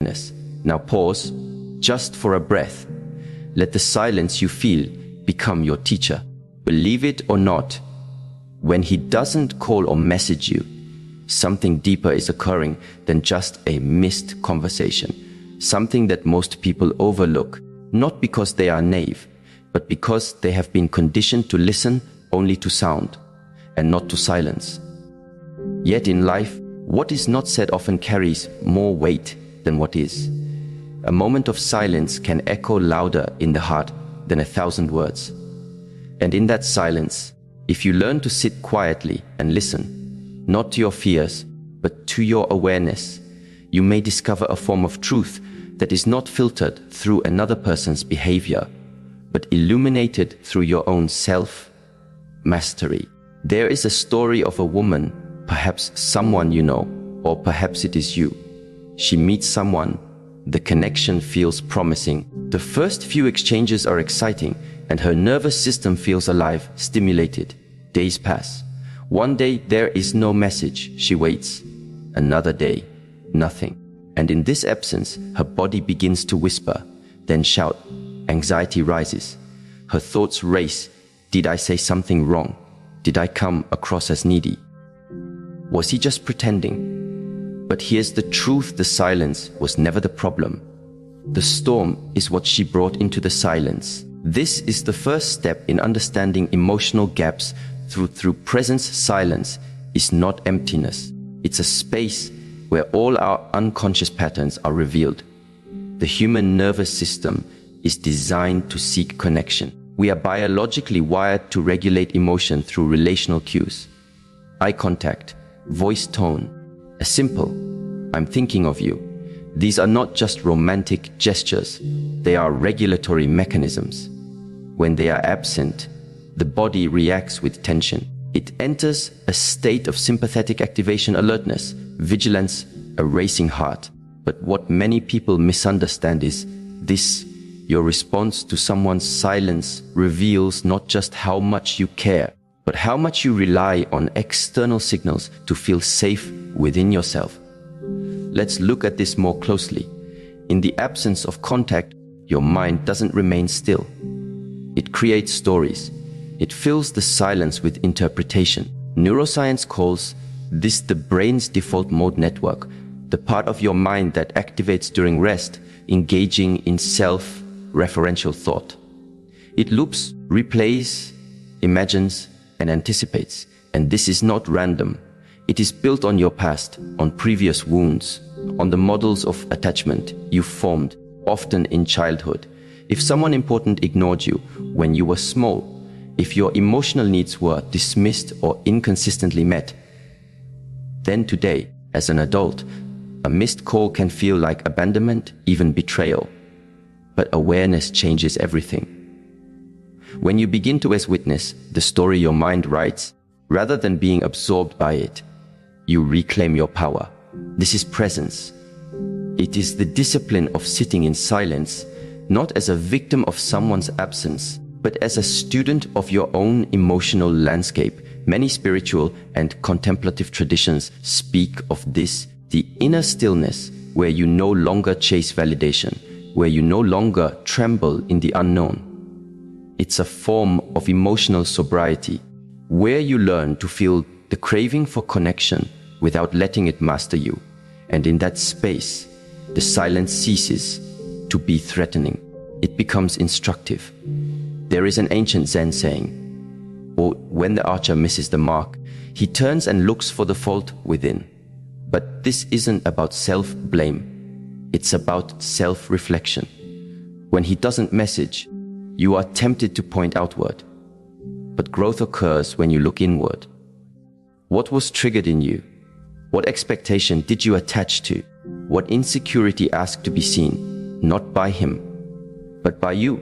witness. Now pause, just for a breath. Let the silence you feel become your teacher. Believe it or not, when he doesn't call or message you, something deeper is occurring than just a missed conversation. Something that most people overlook, not because they are naive, but because they have been conditioned to listen only to sound and not to silence. Yet in life, what is not said often carries more weight than what is. A moment of silence can echo louder in the heart than 1,000 words. And in that silence, if you learn to sit quietly and listen, not to your fears, but to your awareness, you may discover a form of truth that is not filtered through another person's behavior, but illuminated through your own self-mastery. There is a story of a woman, perhaps someone you know, or perhaps it is you. She meets someone, the connection feels promising. The first few exchanges are exciting, and her nervous system feels alive, stimulated. Days pass. One day there is no message. She waits. Another day, nothing. And in this absence, her body begins to whisper, then shout. Anxiety rises. Her thoughts race. Did I say something wrong? Did I come across as needy? Was he just pretending? But here's the truth: the silence was never the problem. The storm is what she brought into the silence. This is the first step in understanding emotional gaps through presence. Silence is not emptiness. It's a space where all our unconscious patterns are revealed. The human nervous system is designed to seek connection. We are biologically wired to regulate emotion through relational cues. Eye contact, voice tone, a simple "I'm thinking of you." These are not just romantic gestures, they are regulatory mechanisms. When they are absent, the body reacts with tension. It enters a state of sympathetic activation, alertness, vigilance, a racing heart. But what many people misunderstand is this: your response to someone's silence reveals not just how much you care, but how much you rely on external signals to feel safe within yourself. Let's look at this more closely. In the absence of contact, your mind doesn't remain still. It creates stories. It fills the silence with interpretation. Neuroscience calls this the brain's default mode network, the part of your mind that activates during rest, engaging in self-referential thought. It loops, replays, imagines, and anticipates. And this is not random. It is built on your past, on previous wounds, on the models of attachment you formed, often in childhood. If someone important ignored you when you were small, if your emotional needs were dismissed or inconsistently met, then today, as an adult, a missed call can feel like abandonment, even betrayal. But awareness changes everything. When you begin to witness the story your mind writes, rather than being absorbed by it, you reclaim your power. This is presence. It is the discipline of sitting in silence, not as a victim of someone's absence, but as a student of your own emotional landscape. Many spiritual and contemplative traditions speak of this, the inner stillness, where you no longer chase validation, where you no longer tremble in the unknown. It's a form of emotional sobriety, where you learn to feel the craving for connection without letting it master you. And in that space, the silence ceases to be threatening. It becomes instructive. There is an ancient Zen saying, when the archer misses the mark, he turns and looks for the fault within. But this isn't about self-blame. It's about self-reflection. When he doesn't message, you are tempted to point outward. But growth occurs when you look inward. What was triggered in you? What expectation did you attach to? What insecurity asked to be seen? Not by him, but by you.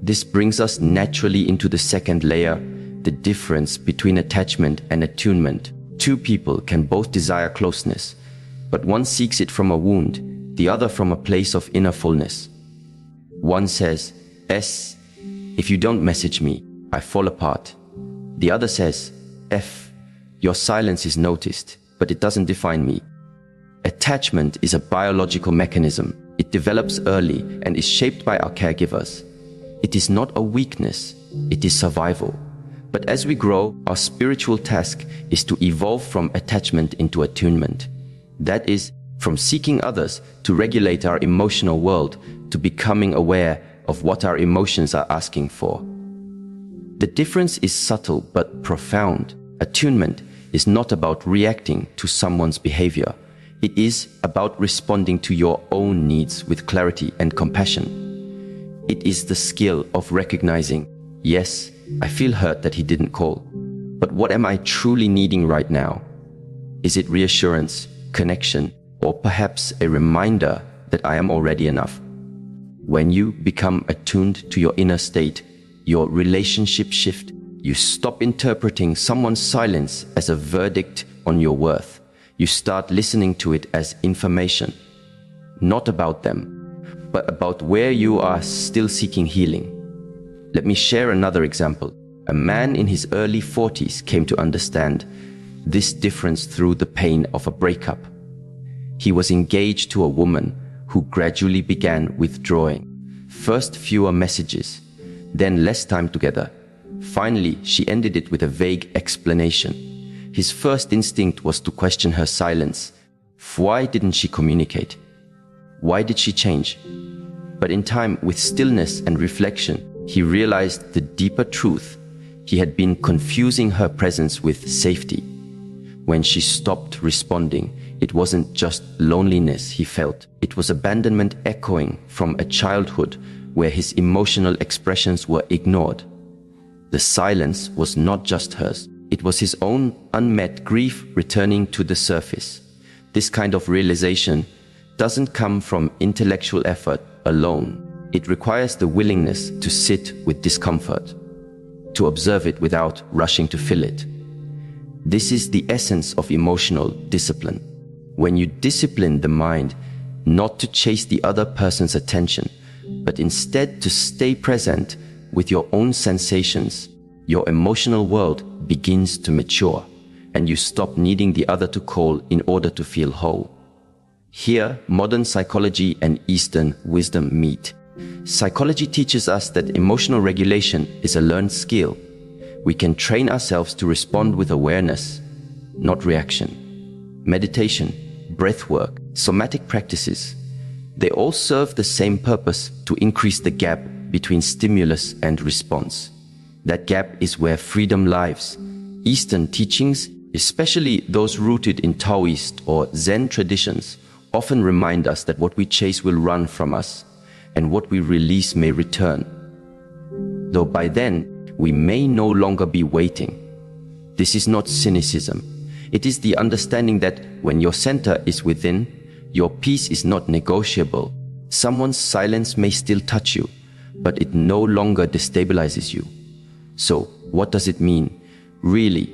This brings us naturally into the second layer, the difference between attachment and attunement. Two people can both desire closeness, but one seeks it from a wound, the other from a place of inner fullness. One says, S, if you don't message me, I fall apart. The other says, F, your silence is noticed, but it doesn't define me. Attachment is a biological mechanism. It develops early and is shaped by our caregivers. It is not a weakness, it is survival. But as we grow, our spiritual task is to evolve from attachment into attunement. That is, from seeking others to regulate our emotional world to becoming aware of what our emotions are asking for. The difference is subtle but profound. Attunement is not about reacting to someone's behavior. It is about responding to your own needs with clarity and compassion. It is the skill of recognizing, yes, I feel hurt that he didn't call, but what am I truly needing right now? Is it reassurance, connection, or perhaps a reminder that I am already enough? When you become attuned to your inner state, your relationship shift. You stop interpreting someone's silence as a verdict on your worth. You start listening to it as information, not about them, but about where you are still seeking healing. Let me share another example. A man in his early 40s came to understand this difference through the pain of a breakup. He was engaged to a woman who gradually began withdrawing. First fewer messages, then less time together. Finally, she ended it with a vague explanation. His first instinct was to question her silence. Why didn't she communicate? Why did she change? But in time, with stillness and reflection, he realized the deeper truth. He had been confusing her presence with safety. When she stopped responding, it wasn't just loneliness he felt. It was abandonment echoing from a childhood where his emotional expressions were ignored. The silence was not just hers. It was his own unmet grief returning to the surface. This kind of realization doesn't come from intellectual effort alone. It requires the willingness to sit with discomfort, to observe it without rushing to fill it. This is the essence of emotional discipline. When you discipline the mind not to chase the other person's attention, but instead to stay present with your own sensations, your emotional world begins to mature, and you stop needing the other to call in order to feel whole. Here, modern psychology and Eastern wisdom meet. Psychology teaches us that emotional regulation is a learned skill. We can train ourselves to respond with awareness, not reaction. Meditation, breath work, somatic practices, they all serve the same purpose: to increase the gap between stimulus and response. That gap is where freedom lives. Eastern teachings, especially those rooted in Taoist or Zen traditions, often remind us that what we chase will run from us, and what we release may return. Though by then, we may no longer be waiting. This is not cynicism. It is the understanding that when your center is within, your peace is not negotiable. Someone's silence may still touch you, but it no longer destabilizes you. So, what does it mean, really,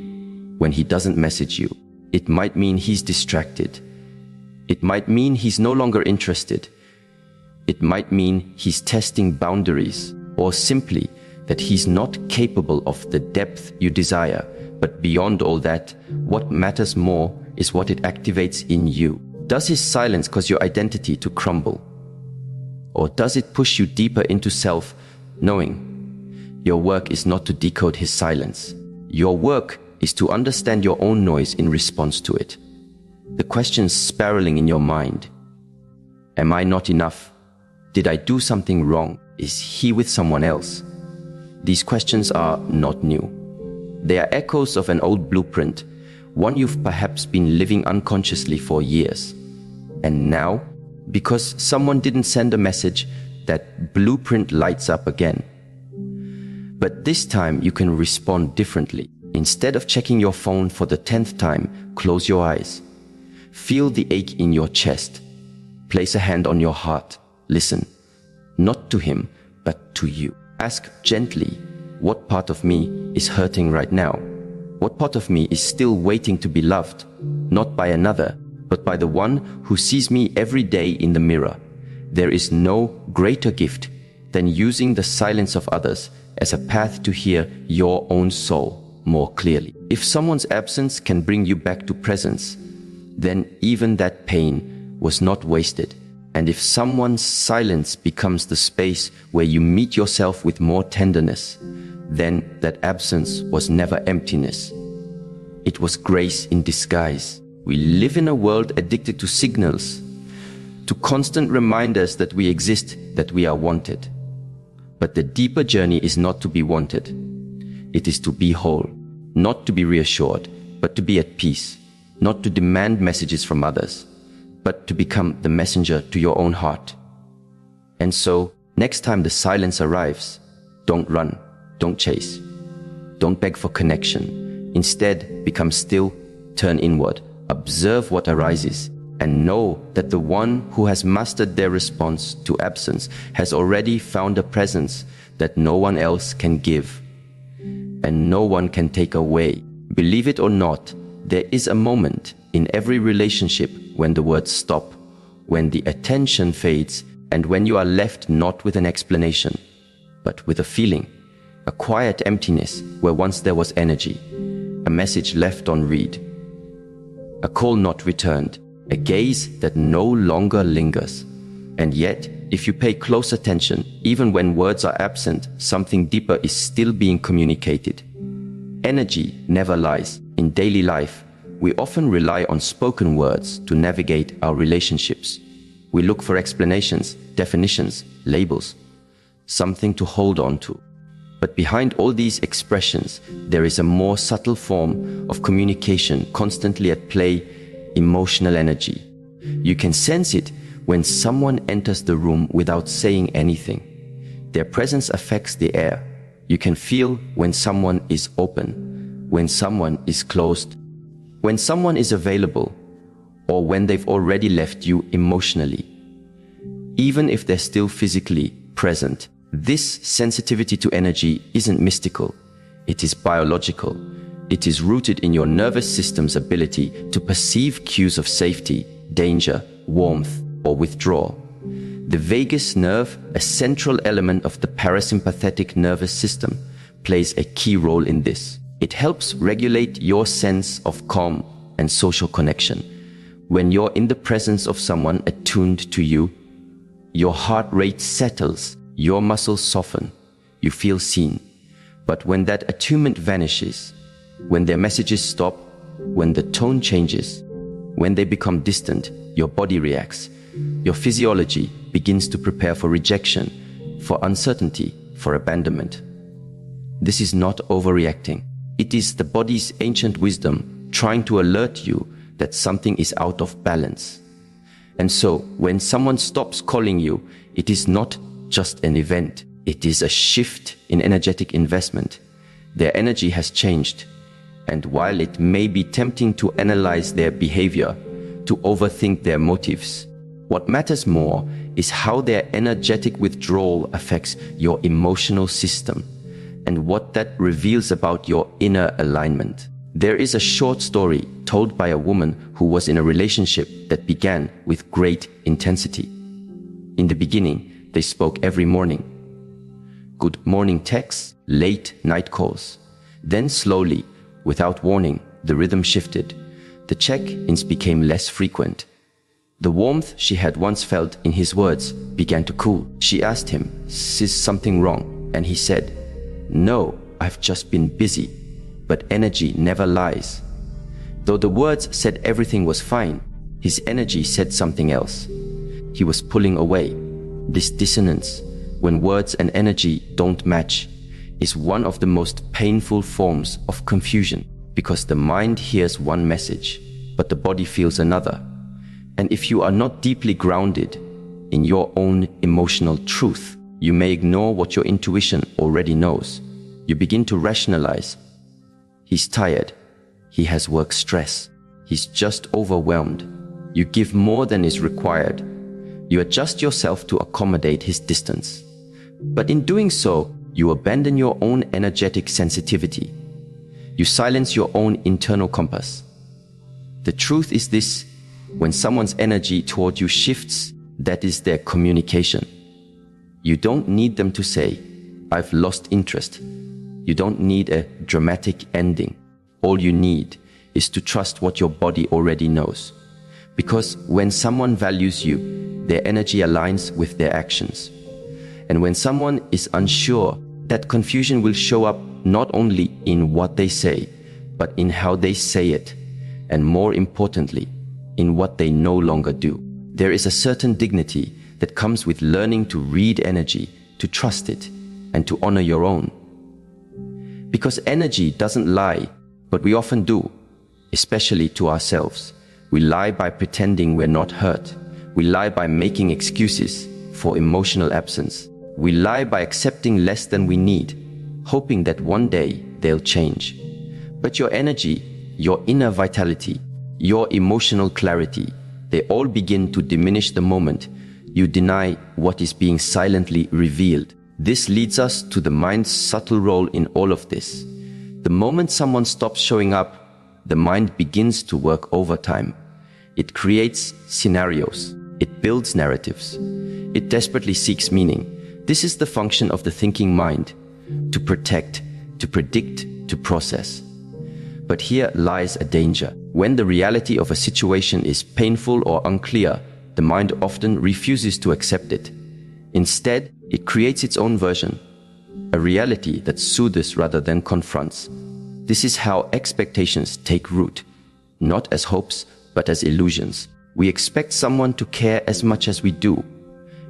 when he doesn't message you? It might mean he's distracted. It might mean he's no longer interested. It might mean he's testing boundaries, or simply that he's not capable of the depth you desire. But beyond all that, what matters more is what it activates in you. Does his silence cause your identity to crumble? Or does it push you deeper into self, knowing your work is not to decode his silence? Your work is to understand your own noise in response to it. The questions spiraling in your mind. Am I not enough? Did I do something wrong? Is he with someone else? These questions are not new. They are echoes of an old blueprint, one you've perhaps been living unconsciously for years. And now, because someone didn't send a message, that blueprint lights up again. But this time you can respond differently. Instead of checking your phone for the 10th time, close your eyes. Feel the ache in your chest. Place a hand on your heart. Listen, not to him, but to you. Ask gently, what part of me is hurting right now? What part of me is still waiting to be loved, not by another, but by the one who sees me every day in the mirror? There is no greater gift than using the silence of others as a path to hear your own soul more clearly. If someone's absence can bring you back to presence, then even that pain was not wasted. And if someone's silence becomes the space where you meet yourself with more tenderness, then that absence was never emptiness. It was grace in disguise. We live in a world addicted to signals, to constant reminders that we exist, that we are wanted. But the deeper journey is not to be wanted. It is to be whole, not to be reassured, but to be at peace, not to demand messages from others, but to become the messenger to your own heart. And so, next time the silence arrives, don't run, don't chase, don't beg for connection. Instead, become still, turn inward, observe what arises, and know that the one who has mastered their response to absence has already found a presence that no one else can give and no one can take away. Believe it or not, there is a moment in every relationship when the words stop, when the attention fades, and when you are left not with an explanation, but with a feeling, a quiet emptiness where once there was energy, a message left on read, a call not returned, a gaze that no longer lingers. And yet, if you pay close attention, even when words are absent, something deeper is still being communicated. Energy never lies. In daily life, we often rely on spoken words to navigate our relationships. We look for explanations, definitions, labels, something to hold on to. But behind all these expressions, there is a more subtle form of communication constantly at play: emotional energy. You can sense it when someone enters the room without saying anything. Their presence affects the air. You can feel when someone is open, when someone is closed, when someone is available, or when they've already left you emotionally. Even if they're still physically present, this sensitivity to energy isn't mystical. It is biological. It is rooted in your nervous system's ability to perceive cues of safety, danger, warmth, or withdrawal. The vagus nerve, a central element of the parasympathetic nervous system, plays a key role in this. It helps regulate your sense of calm and social connection. When you're in the presence of someone attuned to you, your heart rate settles, your muscles soften, you feel seen. But when that attunement vanishes, when their messages stop, when the tone changes, when they become distant, your body reacts. Your physiology begins to prepare for rejection, for uncertainty, for abandonment. This is not overreacting. It is the body's ancient wisdom trying to alert you that something is out of balance. And so, when someone stops calling you, it is not just an event. It is a shift in energetic investment. Their energy has changed. And while it may be tempting to analyze their behavior, to overthink their motives, what matters more is how their energetic withdrawal affects your emotional system and what that reveals about your inner alignment. There is a short story told by a woman who was in a relationship that began with great intensity. In the beginning, they spoke every morning. Good morning texts, late night calls. Then slowly, without warning, the rhythm shifted. The check-ins became less frequent. The warmth she had once felt in his words began to cool. She asked him, "Is something wrong?" And he said, "No, I've just been busy." But energy never lies. Though the words said everything was fine, his energy said something else. He was pulling away. This dissonance, when words and energy don't match, is one of the most painful forms of confusion, because the mind hears one message, but the body feels another. And if you are not deeply grounded in your own emotional truth, you may ignore what your intuition already knows. You begin to rationalize. He's tired. He has work stress. He's just overwhelmed. You give more than is required. You adjust yourself to accommodate his distance. But in doing so, you abandon your own energetic sensitivity. You silence your own internal compass. The truth is this: when someone's energy toward you shifts, that is their communication. You don't need them to say, "I've lost interest." You don't need a dramatic ending. All you need is to trust what your body already knows. Because when someone values you, their energy aligns with their actions. And when someone is unsure, that confusion will show up not only in what they say, but in how they say it, and more importantly, in what they no longer do. There is a certain dignity that comes with learning to read energy, to trust it, and to honor your own. Because energy doesn't lie, but we often do, especially to ourselves. We lie by pretending we're not hurt. We lie by making excuses for emotional absence. We lie by accepting less than we need, hoping that one day they'll change. But your energy, your inner vitality, your emotional clarity, they all begin to diminish the moment you deny what is being silently revealed. This leads us to the mind's subtle role in all of this. The moment someone stops showing up, the mind begins to work overtime. It creates scenarios. It builds narratives. It desperately seeks meaning. This is the function of the thinking mind: to protect, to predict, to process. But here lies a danger. When the reality of a situation is painful or unclear, the mind often refuses to accept it. Instead, it creates its own version, a reality that soothes rather than confronts. This is how expectations take root, not as hopes, but as illusions. We expect someone to care as much as we do.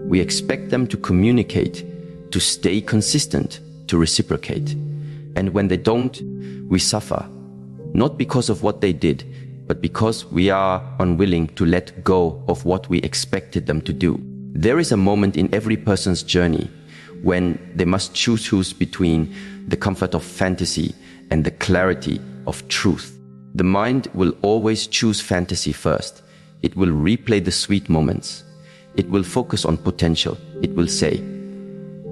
We expect them to communicate, to stay consistent, to reciprocate. And when they don't, we suffer, not because of what they did, but because we are unwilling to let go of what we expected them to do. There is a moment in every person's journey when they must choose between the comfort of fantasy and the clarity of truth. The mind will always choose fantasy first. It will replay the sweet moments. It will focus on potential. It will say,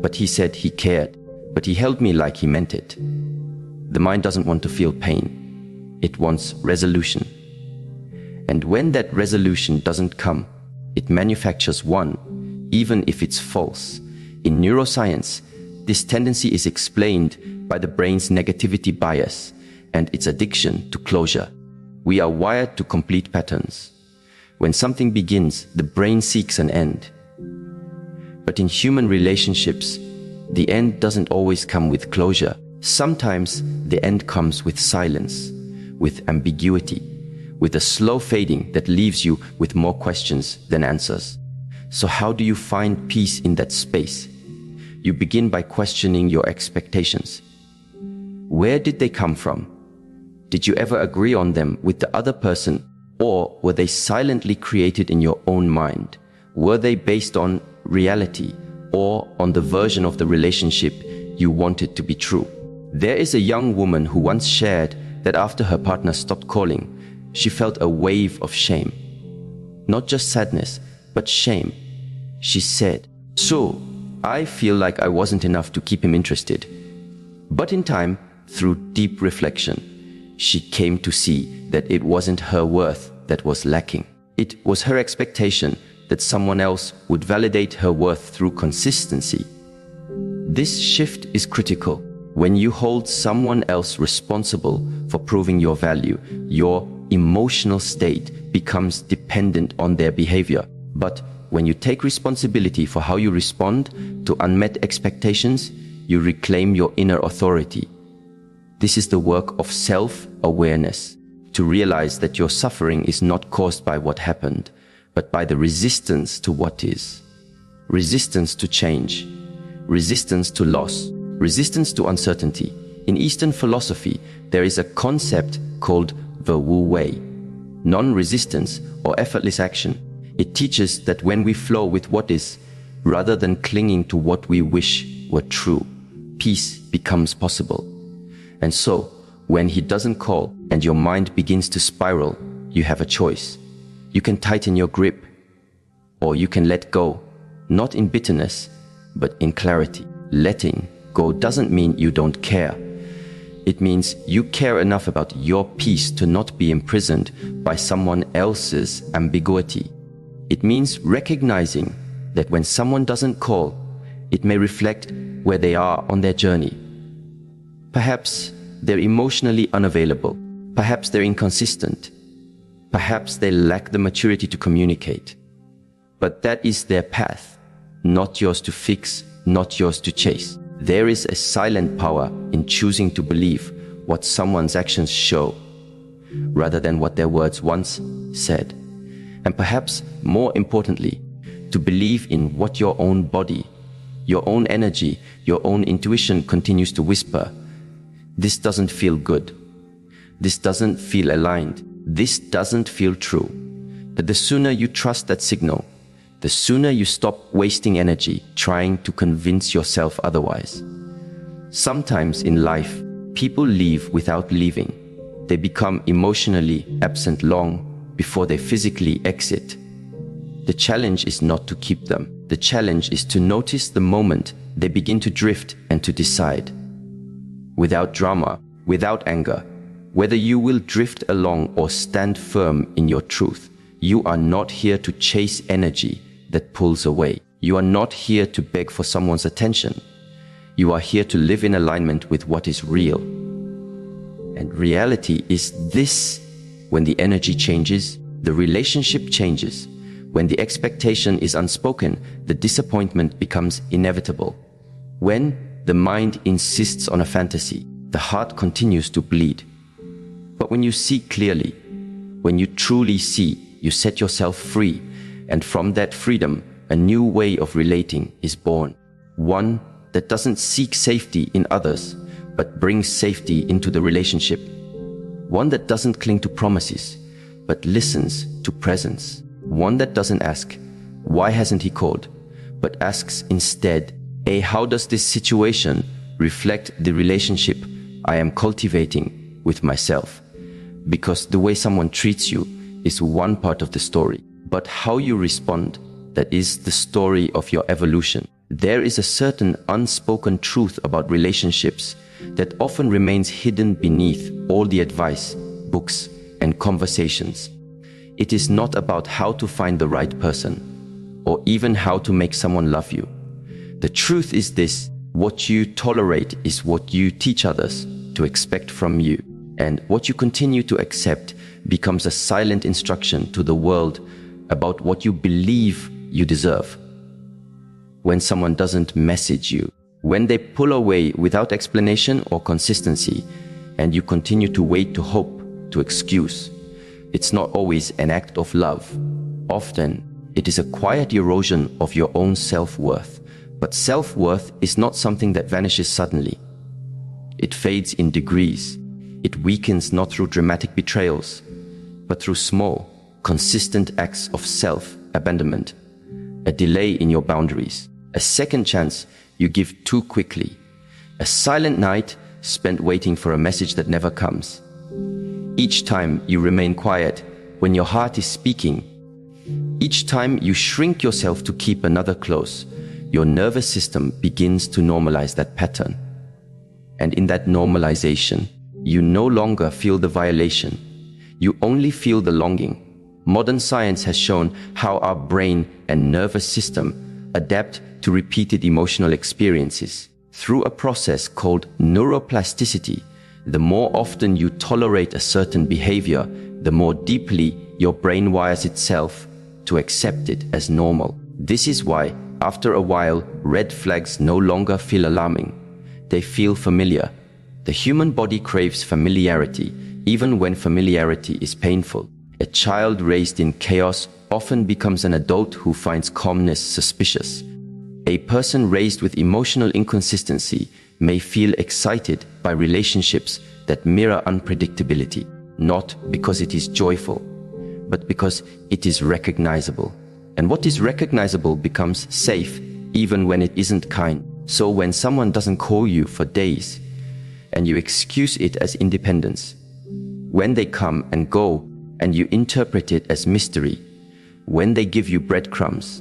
"But he said he cared, but he held me like he meant it." The mind doesn't want to feel pain. It wants resolution. And when that resolution doesn't come, it manufactures one, even if it's false. In neuroscience, this tendency is explained by the brain's negativity bias and its addiction to closure. We are wired to complete patterns. When something begins, the brain seeks an end. But in human relationships, the end doesn't always come with closure. Sometimes the end comes with silence, with ambiguity, with a slow fading that leaves you with more questions than answers. So how do you find peace in that space? You begin by questioning your expectations. Where did they come from? Did you ever agree on them with the other person, or were they silently created in your own mind? Were they based on reality or on the version of the relationship you wanted to be true? There is a young woman who once shared that after her partner stopped calling, she felt a wave of shame. Not just sadness, but shame. She said, "So, I feel like I wasn't enough to keep him interested." But in time, through deep reflection, she came to see that it wasn't her worth that was lacking. It was her expectation that someone else would validate her worth through consistency. This shift is critical. When you hold someone else responsible for proving your value, your emotional state becomes dependent on their behavior. But when you take responsibility for how you respond to unmet expectations, you reclaim your inner authority. This is the work of self-awareness, to realize that your suffering is not caused by what happened, but by the resistance to what is. Resistance to change, resistance to loss, resistance to uncertainty. In Eastern philosophy, there is a concept called the Wu Wei, non-resistance or effortless action. It teaches that when we flow with what is, rather than clinging to what we wish were true, peace becomes possible. And so, when he doesn't call and your mind begins to spiral, you have a choice. You can tighten your grip, or you can let go, not in bitterness, but in clarity. Letting go doesn't mean you don't care. It means you care enough about your peace to not be imprisoned by someone else's ambiguity. It means recognizing that when someone doesn't call, it may reflect where they are on their journey. Perhaps they're emotionally unavailable. Perhaps they're inconsistent. Perhaps they lack the maturity to communicate. But that is their path, not yours to fix, not yours to chase. There is a silent power in choosing to believe what someone's actions show, rather than what their words once said. And perhaps more importantly, to believe in what your own body, your own energy, your own intuition continues to whisper. This doesn't feel good. This doesn't feel aligned. This doesn't feel true. But the sooner you trust that signal, the sooner you stop wasting energy trying to convince yourself otherwise. Sometimes in life, people leave without leaving. They become emotionally absent long before they physically exit. The challenge is not to keep them. The challenge is to notice the moment they begin to drift and to decide. Without drama, without anger, whether you will drift along or stand firm in your truth. You are not here to chase energy that pulls away. You are not here to beg for someone's attention. You are here to live in alignment with what is real. And reality is this: when the energy changes, the relationship changes. When the expectation is unspoken, the disappointment becomes inevitable. When the mind insists on a fantasy, the heart continues to bleed. But when you see clearly, when you truly see, you set yourself free, and from that freedom, a new way of relating is born. One that doesn't seek safety in others, but brings safety into the relationship. One that doesn't cling to promises, but listens to presence. One that doesn't ask, why hasn't he called, but asks instead, hey, how does this situation reflect the relationship I am cultivating with myself? Because the way someone treats you is one part of the story, but how you respond, that is the story of your evolution. There is a certain unspoken truth about relationships that often remains hidden beneath all the advice, books, and conversations. It is not about how to find the right person, or even how to make someone love you. The truth is this: what you tolerate is what you teach others to expect from you, and what you continue to accept becomes a silent instruction to the world about what you believe you deserve. When someone doesn't message you, when they pull away without explanation or consistency, and you continue to wait, to hope, to excuse, it's not always an act of love. Often, it is a quiet erosion of your own self-worth. But self-worth is not something that vanishes suddenly. It fades in degrees. It weakens not through dramatic betrayals, but through small, consistent acts of self-abandonment. A delay in your boundaries. A second chance you give too quickly. A silent night spent waiting for a message that never comes. Each time you remain quiet when your heart is speaking. Each time you shrink yourself to keep another close, your nervous system begins to normalize that pattern. And in that normalization, you no longer feel the violation. You only feel the longing. Modern science has shown how our brain and nervous system adapt to repeated emotional experiences. Through a process called neuroplasticity, the more often you tolerate a certain behavior, the more deeply your brain wires itself to accept it as normal. This is why, after a while, red flags no longer feel alarming. They feel familiar. The human body craves familiarity, even when familiarity is painful. A child raised in chaos often becomes an adult who finds calmness suspicious. A person raised with emotional inconsistency may feel excited by relationships that mirror unpredictability, not because it is joyful, but because it is recognizable. And what is recognizable becomes safe even when it isn't kind. So when someone doesn't call you for days and you excuse it as independence, when they come and go and you interpret it as mystery, when they give you breadcrumbs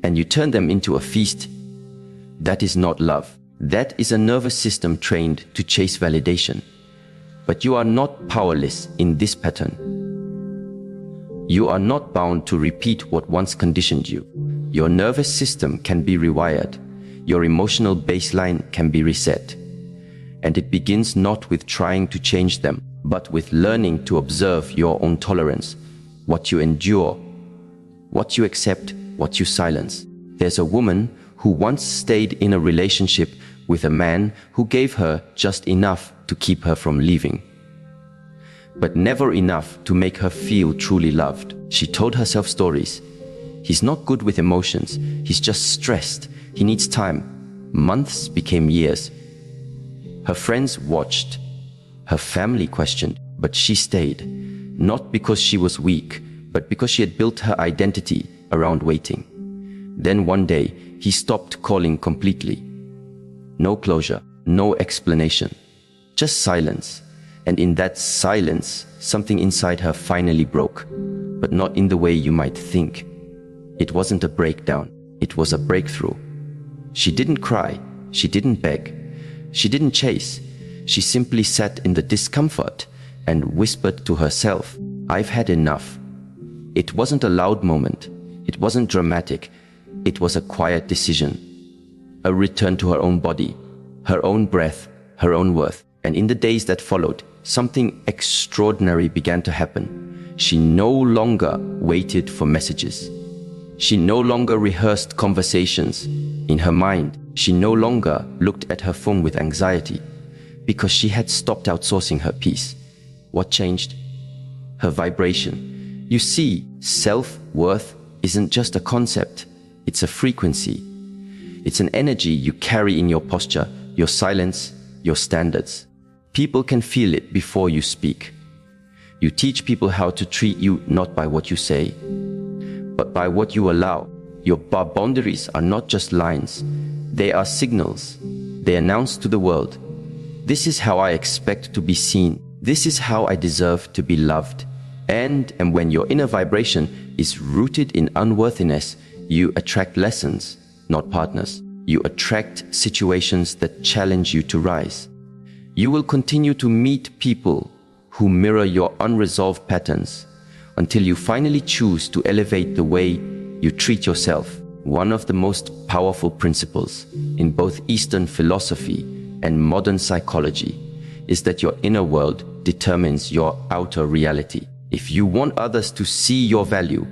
and you turn them into a feast, that is not love. That is a nervous system trained to chase validation. But you are not powerless in this pattern. You are not bound to repeat what once conditioned you. Your nervous system can be rewired. Your emotional baseline can be reset. And it begins not with trying to change them, but with learning to observe your own tolerance, what you endure, what you accept, what you silence. There's a woman who once stayed in a relationship with a man who gave her just enough to keep her from leaving, but never enough to make her feel truly loved. She told herself stories. He's not good with emotions. He's just stressed. He needs time. Months became years. Her friends watched. Her family questioned, but she stayed. Not because she was weak, but because she had built her identity around waiting. Then one day, he stopped calling completely. No closure, no explanation, just silence. And in that silence, something inside her finally broke, but not in the way you might think. It wasn't a breakdown, it was a breakthrough. She didn't cry, she didn't beg, she didn't chase. She simply sat in the discomfort and whispered to herself, "I've had enough." It wasn't a loud moment, it wasn't dramatic, it was a quiet decision. A return to her own body, her own breath, her own worth. And in the days that followed, something extraordinary began to happen. She no longer waited for messages. She no longer rehearsed conversations in her mind. She no longer looked at her phone with anxiety because she had stopped outsourcing her peace. What changed? Her vibration. You see, self-worth isn't just a concept, it's a frequency. It's an energy you carry in your posture, your silence, your standards. People can feel it before you speak. You teach people how to treat you not by what you say, but by what you allow. Your boundaries are not just lines, they are signals. They announce to the world, this is how I expect to be seen. This is how I deserve to be loved. And when your inner vibration is rooted in unworthiness, you attract lessons, not partners. You attract situations that challenge you to rise. You will continue to meet people who mirror your unresolved patterns until you finally choose to elevate the way you treat yourself. One of the most powerful principles in both Eastern philosophy and modern psychology is that your inner world determines your outer reality. If you want others to see your value,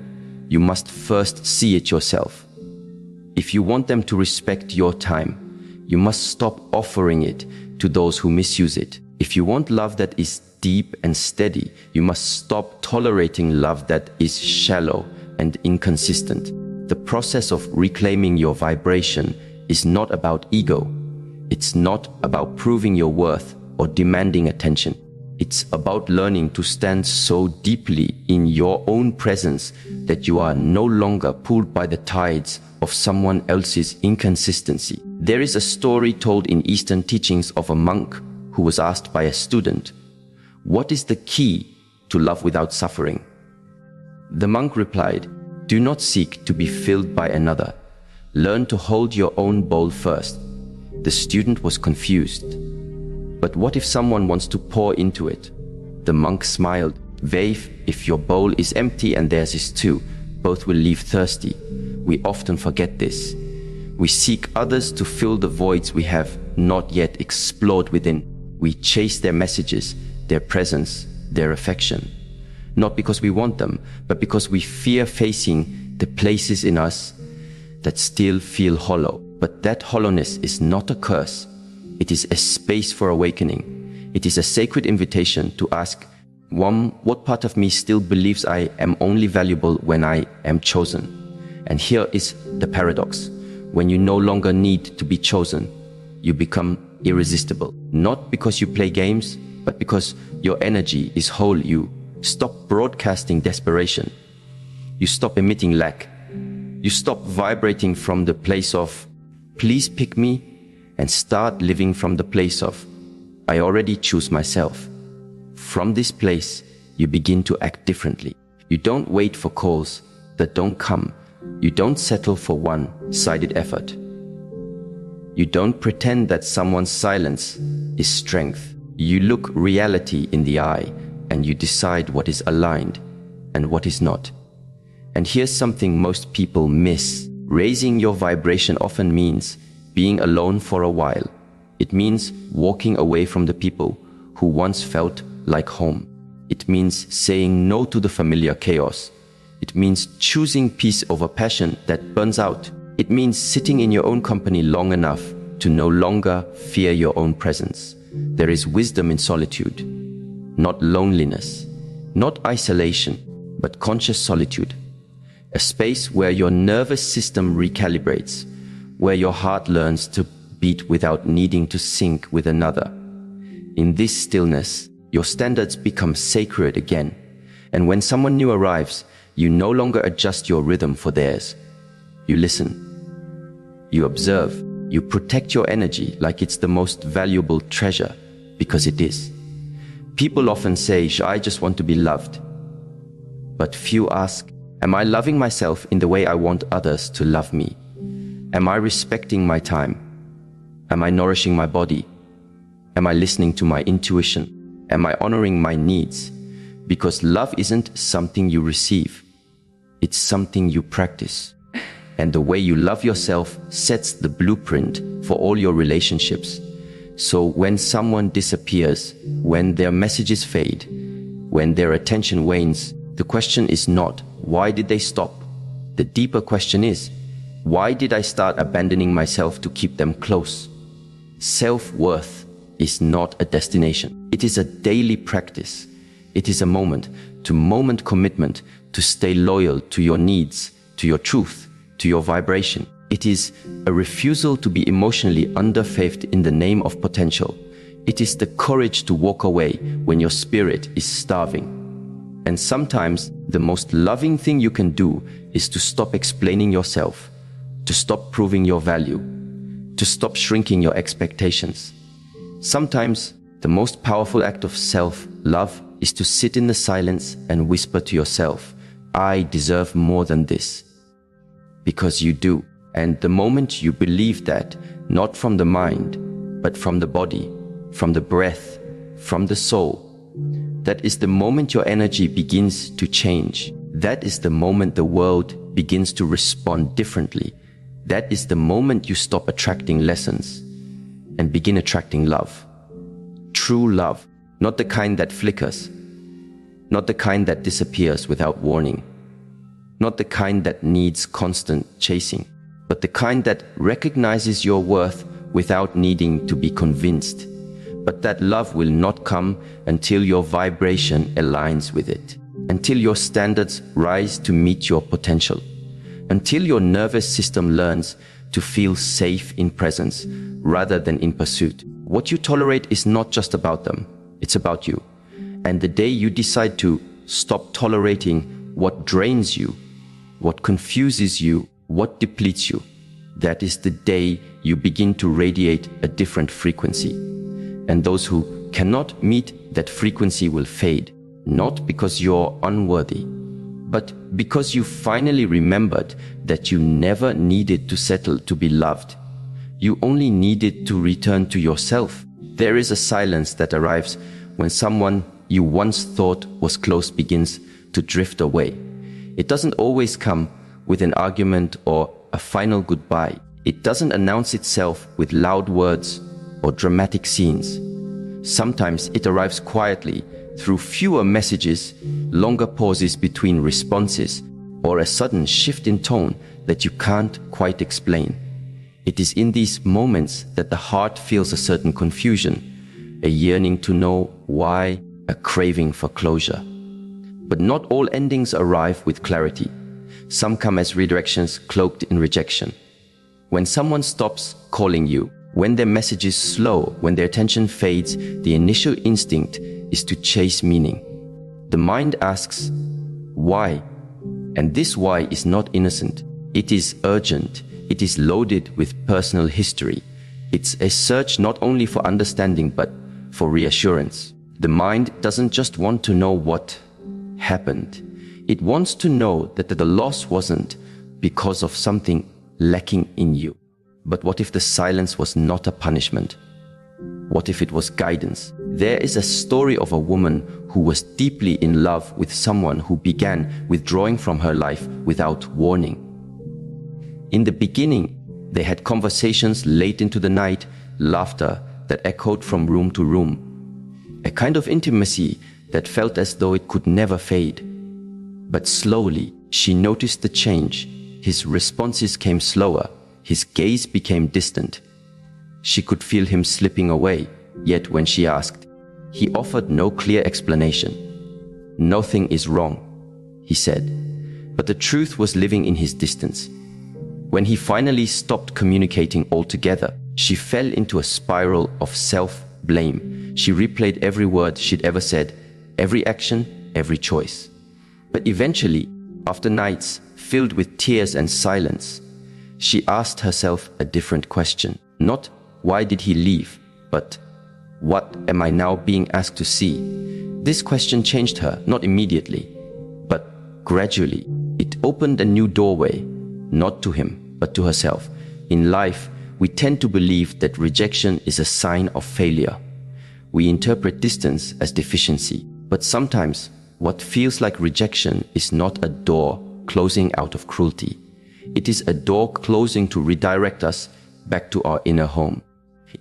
you must first see it yourself. If you want them to respect your time, you must stop offering it to those who misuse it. If you want love that is deep and steady, you must stop tolerating love that is shallow and inconsistent. The process of reclaiming your vibration is not about ego. It's not about proving your worth or demanding attention. It's about learning to stand so deeply in your own presence that you are no longer pulled by the tides of someone else's inconsistency. There is a story told in Eastern teachings of a monk who was asked by a student, "What is the key to love without suffering?" The monk replied, "Do not seek to be filled by another. Learn to hold your own bowl first." The student was confused. But what if someone wants to pour into it? The monk smiled. "Vave, if your bowl is empty and theirs is too, both will leave thirsty." We often forget this. We seek others to fill the voids we have not yet explored within. We chase their messages, their presence, their affection. Not because we want them, but because we fear facing the places in us that still feel hollow. But that hollowness is not a curse. It is a space for awakening. It is a sacred invitation to ask, one, what part of me still believes I am only valuable when I am chosen? And here is the paradox. When you no longer need to be chosen, you become irresistible. Not because you play games, but because your energy is whole. You stop broadcasting desperation. You stop emitting lack. You stop vibrating from the place of, please pick me, and start living from the place of, I already choose myself. From this place, you begin to act differently. You don't wait for calls that don't come. You don't settle for one-sided effort. You don't pretend that someone's silence is strength. You look reality in the eye and you decide what is aligned and what is not. And here's something most people miss. Raising your vibration often means being alone for a while. It means walking away from the people who once felt like home. It means saying no to the familiar chaos. It means choosing peace over passion that burns out. It means sitting in your own company long enough to no longer fear your own presence. There is wisdom in solitude, not loneliness, not isolation, but conscious solitude. A space where your nervous system recalibrates, where your heart learns to beat without needing to sync with another. In this stillness, your standards become sacred again. And when someone new arrives, you no longer adjust your rhythm for theirs. You listen. You observe. You protect your energy like it's the most valuable treasure, because it is. People often say, I just want to be loved. But few ask, am I loving myself in the way I want others to love me? Am I respecting my time? Am I nourishing my body? Am I listening to my intuition? Am I honoring my needs? Because love isn't something you receive. It's something you practice. And the way you love yourself sets the blueprint for all your relationships. So when someone disappears, when their messages fade, when their attention wanes, the question is not, why did they stop? The deeper question is, why did I start abandoning myself to keep them close? Self-worth is not a destination. It is a daily practice. It is a moment-to-moment commitment to stay loyal to your needs, to your truth, to your vibration. It is a refusal to be emotionally underfaved in the name of potential. It is the courage to walk away when your spirit is starving. And sometimes the most loving thing you can do is to stop explaining yourself, to stop proving your value, to stop shrinking your expectations. Sometimes the most powerful act of self-love is to sit in the silence and whisper to yourself, I deserve more than this. Because you do. And the moment you believe that, not from the mind, but from the body, from the breath, from the soul, that is the moment your energy begins to change. That is the moment the world begins to respond differently. That is the moment you stop attracting lessons and begin attracting love. True love, not the kind that flickers, not the kind that disappears without warning, not the kind that needs constant chasing, but the kind that recognizes your worth without needing to be convinced. But that love will not come until your vibration aligns with it, until your standards rise to meet your potential, until your nervous system learns to feel safe in presence rather than in pursuit. What you tolerate is not just about them, it's about you. And the day you decide to stop tolerating what drains you, what confuses you, what depletes you, that is the day you begin to radiate a different frequency. And those who cannot meet that frequency will fade, not because you're unworthy, but because you finally remembered that you never needed to settle to be loved. You only needed to return to yourself. There is a silence that arrives when someone you once thought was close begins to drift away. It doesn't always come with an argument or a final goodbye. It doesn't announce itself with loud words or dramatic scenes. Sometimes it arrives quietly through fewer messages, longer pauses between responses, or a sudden shift in tone that you can't quite explain. It is in these moments that the heart feels a certain confusion, a yearning to know why, a craving for closure. But not all endings arrive with clarity. Some come as redirections cloaked in rejection. When someone stops calling you, when their message is slow, when their attention fades, the initial instinct is to chase meaning. The mind asks, why? And this why is not innocent. It is urgent. It is loaded with personal history. It's a search not only for understanding, but for reassurance. The mind doesn't just want to know what happened. It wants to know that the loss wasn't because of something lacking in you. But what if the silence was not a punishment? What if it was guidance? There is a story of a woman who was deeply in love with someone who began withdrawing from her life without warning. In the beginning, they had conversations late into the night, laughter that echoed from room to room. a kind of intimacy that felt as though it could never fade. But slowly, she noticed the change. His responses came slower, his gaze became distant. She could feel him slipping away, yet when she asked, he offered no clear explanation. "Nothing is wrong," he said, but the truth was living in his distance. When he finally stopped communicating altogether, she fell into a spiral of self-blame. She replayed every word she'd ever said, every action, every choice. But eventually, after nights filled with tears and silence, she asked herself a different question. Not, why did he leave? But, what am I now being asked to see? This question changed her, not immediately, but gradually. It opened a new doorway, not to him, but to herself. In life, we tend to believe that rejection is a sign of failure. We interpret distance as deficiency, but sometimes what feels like rejection is not a door closing out of cruelty. It is a door closing to redirect us back to our inner home.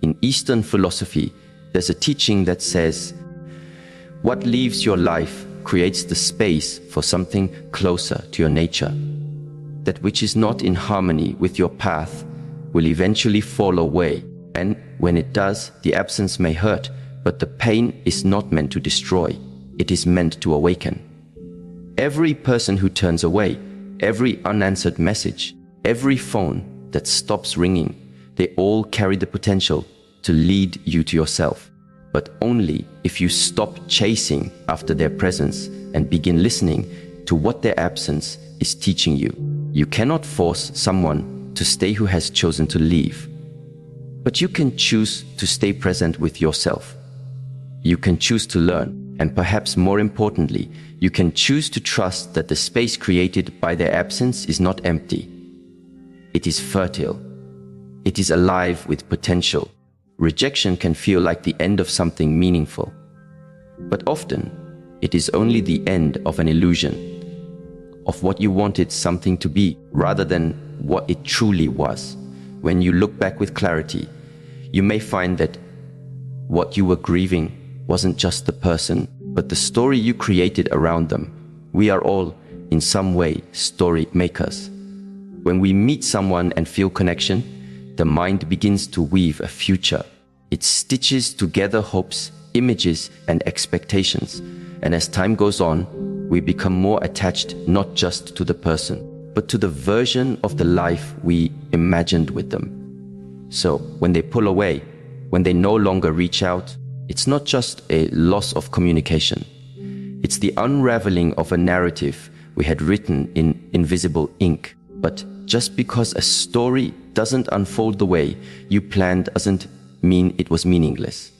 In Eastern philosophy, there's a teaching that says, what leaves your life creates the space for something closer to your nature. That which is not in harmony with your path will eventually fall away, and when it does, the absence may hurt, but the pain is not meant to destroy, it is meant to awaken. Every person who turns away, every unanswered message, every phone that stops ringing, they all carry the potential to lead you to yourself. But only if you stop chasing after their presence and begin listening to what their absence is teaching you. You cannot force someone to stay who has chosen to leave. But you can choose to stay present with yourself. You can choose to learn, and perhaps more importantly, you can choose to trust that the space created by their absence is not empty. It is fertile. It is alive with potential. Rejection can feel like the end of something meaningful. But often, it is only the end of an illusion, of what you wanted something to be, rather than what it truly was. When you look back with clarity, you may find that what you were grieving wasn't just the person, but the story you created around them. We are all, in some way, story makers. When we meet someone and feel connection, the mind begins to weave a future. It stitches together hopes, images, and expectations. And as time goes on, we become more attached not just to the person, but to the version of the life we imagined with them. So when they pull away, when they no longer reach out, it's not just a loss of communication. It's the unraveling of a narrative we had written in invisible ink. But just because a story doesn't unfold the way you planned doesn't mean it was meaningless.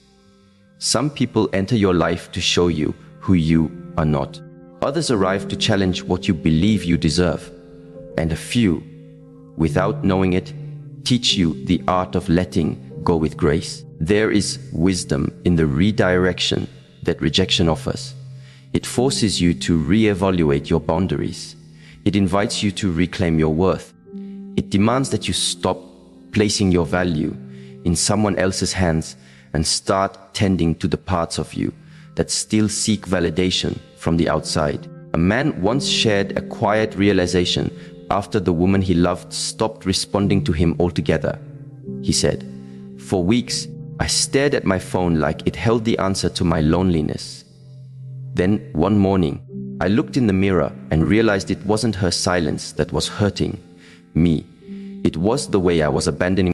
Some people enter your life to show you who you are not. Others arrive to challenge what you believe you deserve. And a few, without knowing it, teach you the art of letting go with grace. There is wisdom in the redirection that rejection offers. It forces you to reevaluate your boundaries. It invites you to reclaim your worth. It demands that you stop placing your value in someone else's hands and start tending to the parts of you that still seek validation from the outside. A man once shared a quiet realization after the woman he loved stopped responding to him altogether. He said, "For weeks, I stared at my phone like it held the answer to my loneliness. Then, one morning, I looked in the mirror and realized it wasn't her silence that was hurting me. It was the way I was abandoning